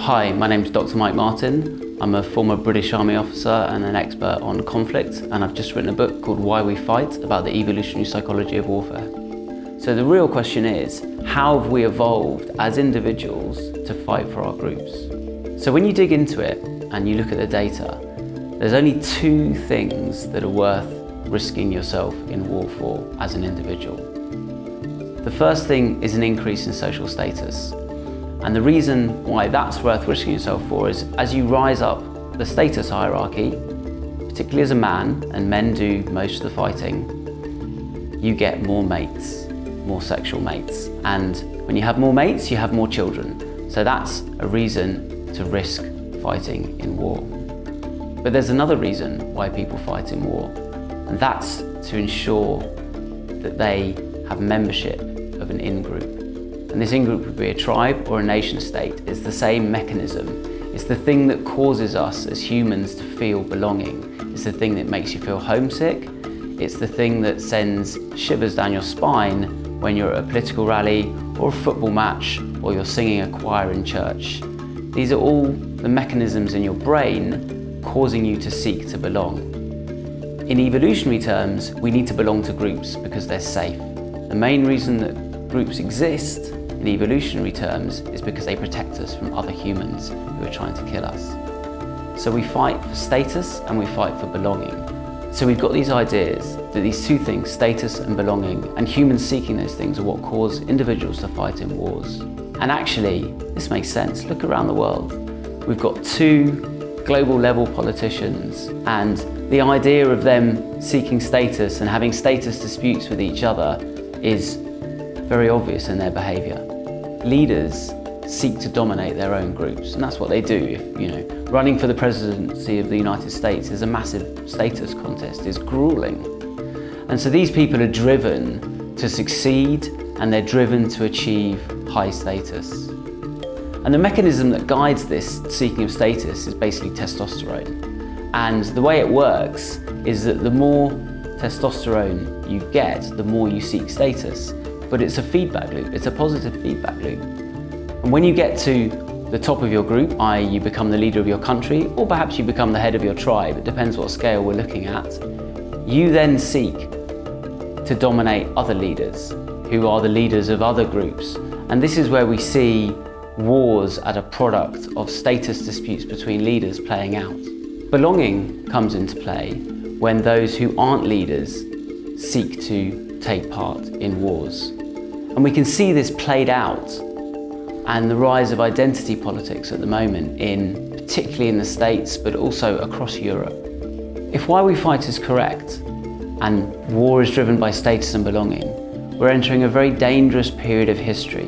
Hi, my name's Dr. Mike Martin. I'm a former British Army officer and an expert on conflict, and I've just written a book called Why We Fight, about the evolutionary psychology of warfare. So the real question is, how have we evolved as individuals to fight for our groups? So when you dig into it and you look at the data, there's only two things that are worth risking yourself in war for as an individual. The first thing is an increase in social status. And the reason why that's worth risking yourself for is as you rise up the status hierarchy, particularly as a man, and men do most of the fighting, you get more mates, more sexual mates. And when you have more mates, you have more children. So that's a reason to risk fighting in war. But there's another reason why people fight in war, and that's to ensure that they have membership of an in-group. And this in-group would be a tribe or a nation state. It's the same mechanism. It's the thing that causes us as humans to feel belonging. It's the thing that makes you feel homesick. It's the thing that sends shivers down your spine when you're at a political rally or a football match, or you're singing a choir in church. These are all the mechanisms in your brain causing you to seek to belong. In evolutionary terms, we need to belong to groups because they're safe. The main reason that groups exist in evolutionary terms is because they protect us from other humans who are trying to kill us. So we fight for status and we fight for belonging. So we've got these ideas that these two things, status and belonging, and humans seeking those things, are what cause individuals to fight in wars. And actually, this makes sense. Look around the world. We've got two global level politicians, and the idea of them seeking status and having status disputes with each other is very obvious in their behaviour. Leaders seek to dominate their own groups, and that's what they do. Running for the presidency of the United States is a massive status contest. It's grueling. And so these people are driven to succeed, and they're driven to achieve high status. And the mechanism that guides this seeking of status is basically testosterone. And the way it works is that the more testosterone you get, the more you seek status. But it's a feedback loop, it's a positive feedback loop. And when you get to the top of your group, i.e. you become the leader of your country, or perhaps you become the head of your tribe, it depends what scale we're looking at, you then seek to dominate other leaders, who are the leaders of other groups. And this is where we see wars as a product of status disputes between leaders playing out. Belonging comes into play when those who aren't leaders seek to take part in wars. And we can see this played out, and the rise of identity politics at the moment, particularly in the States, but also across Europe. If Why We Fight is correct, and war is driven by status and belonging, we're entering a very dangerous period of history